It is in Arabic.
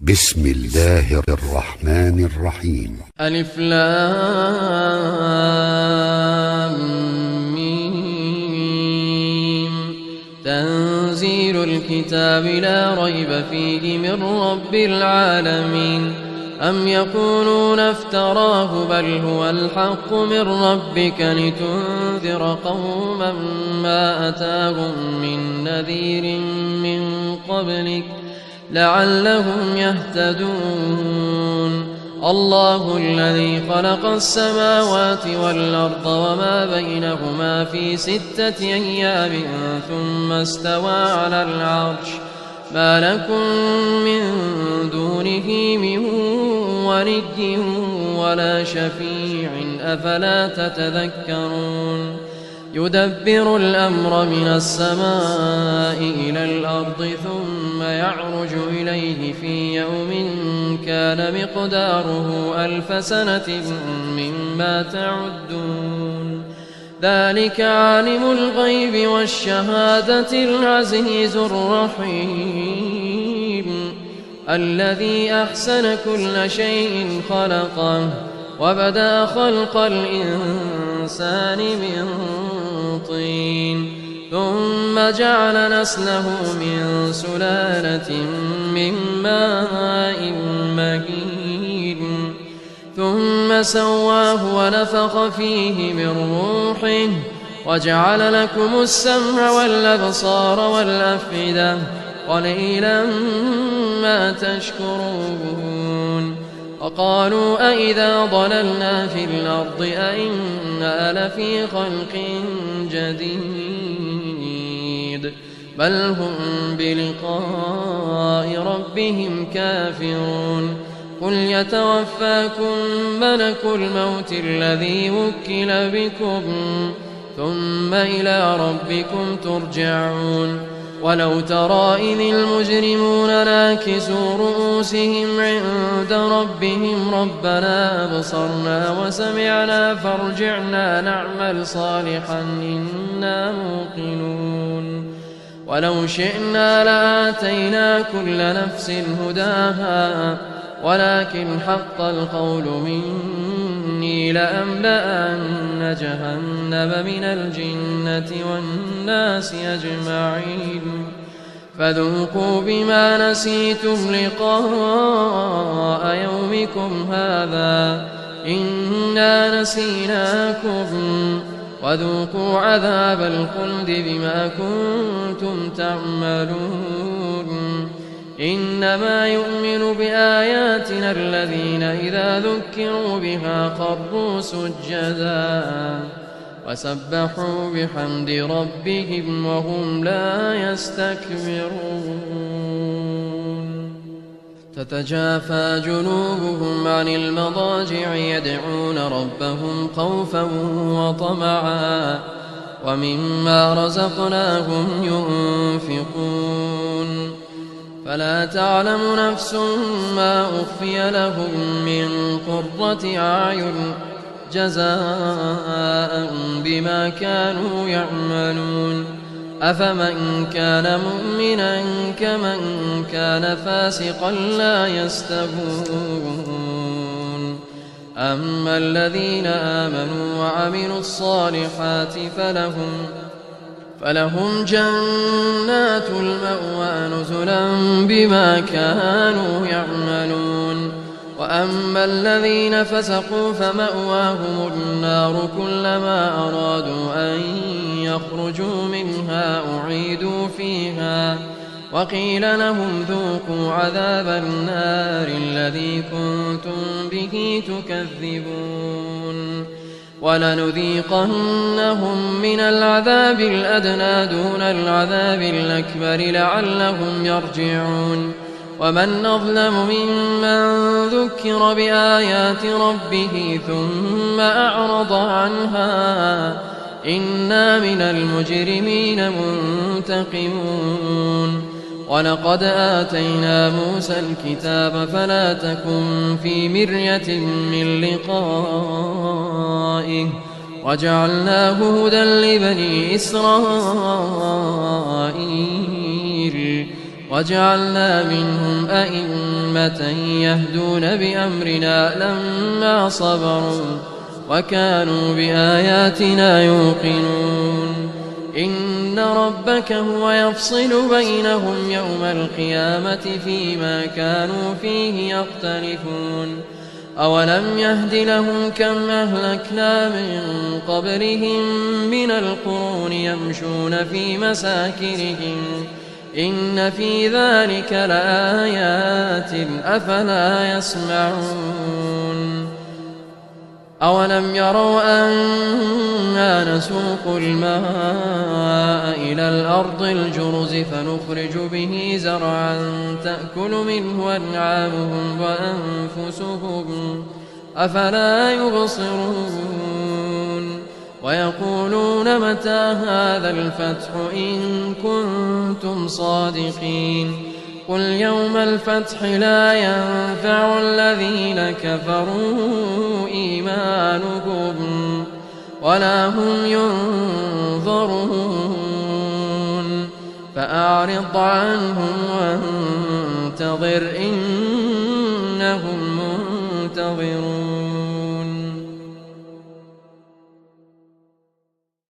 بسم الله الرحمن الرحيم. ألف لام ميم. تنزيل الكتاب لا ريب فيه من رب العالمين. أم يقولون افتراه بل هو الحق من ربك لتنذر قوما ما أتاهم من نذير من قبلك لعلهم يهتدون. الله الذي خلق السماوات والأرض وما بينهما في 6 أيام ثم استوى على العرش. ما لكم من دونه من ولي ولا شفيع أفلا تتذكرون. يدبر الأمر من السماء إلى الأرض ثم يعرج إليه في يوم كان مقداره 1000 سنة مما تعدون. ذلك عالم الغيب والشهادة العزيز الرحيم الذي أحسن كل شيء خلقه وبدأ خلق الإنسان من طين ثم جعل نسله من سلالة من ماء مهين ثم سواه ونفخ فيه من روحه وجعل لكم السمع والأبصار والأفئدة قليلا ما تشكرون. وقالوا أئذا ضللنا في الأرض أئنا لفي خلق جديد بل هم بلقاء ربهم كافرون. قل يتوفاكم ملك الموت الذي وكل بكم ثم إلى ربكم ترجعون. ولو ترى إذ المجرمون ناكسوا رؤوسهم عند ربهم ربنا أبصرنا وسمعنا فارجعنا نعمل صالحا إنا موقنون. ولو شئنا لآتينا كل نفس هداها ولكن حق القول مني لأملأن جهنم من الجنة والناس أجمعين. فذوقوا بما نسيتم لقاء يومكم هذا إنا نسيناكم وذوقوا عذاب الخلد بما كنتم تعملون. إنما يؤمن بآياتنا الذين إذا ذكروا بها خروا سجدا وسبحوا بحمد ربهم وهم لا يستكبرون. تتجافى جنوبهم عن المضاجع يدعون ربهم خوفا وطمعا ومما رزقناهم ينفقون. فلا تعلم نفس ما أخفي لهم من قرة أعين جزاء بما كانوا يعملون. أفمن كان مؤمنا كمن كان فاسقا لا يستوون. أما الذين آمنوا وعملوا الصالحات فلهم جنات المأوى نزلا بما كانوا يعملون. وأما الذين فسقوا فمأواهم النار كلما أرادوا أن يخرجوا منها أعيدوا فيها وقيل لهم ذوقوا عذاب النار الذي كنتم به تكذبون. ولنذيقنهم من العذاب الأدنى دون العذاب الأكبر لعلهم يرجعون. ومن أظلم ممن ذكر بآيات ربه ثم أعرض عنها إنا من المجرمين منتقمون. ولقد آتينا موسى الكتاب فلا تكن في مرية من لقائه وجعلناه هدى لبني إسرائيل وجعلنا منهم أئمة يهدون بأمرنا لما صبروا وكانوا بآياتنا يوقنون إن ربك هو يفصل بينهم يوم القيامة فيما كانوا فيه يختلفون أولم يهد لهم كم أهلكنا من قبلهم من القرون يمشون في مساكنهم إن في ذلك لآيات أفلا يسمعون أولم يروا أنا نسوق الماء إلى الأرض الجرز فنخرج به زرعا تأكل منه أنعامهم وأنفسهم أفلا يبصرون ويقولون متى هذا الفتح إن كنتم صادقين قل يوم الفتح لا ينفع الذين كفروا إيمانهم ولا هم ينظرون فأعرض عنهم وانتظر إنهم منتظرون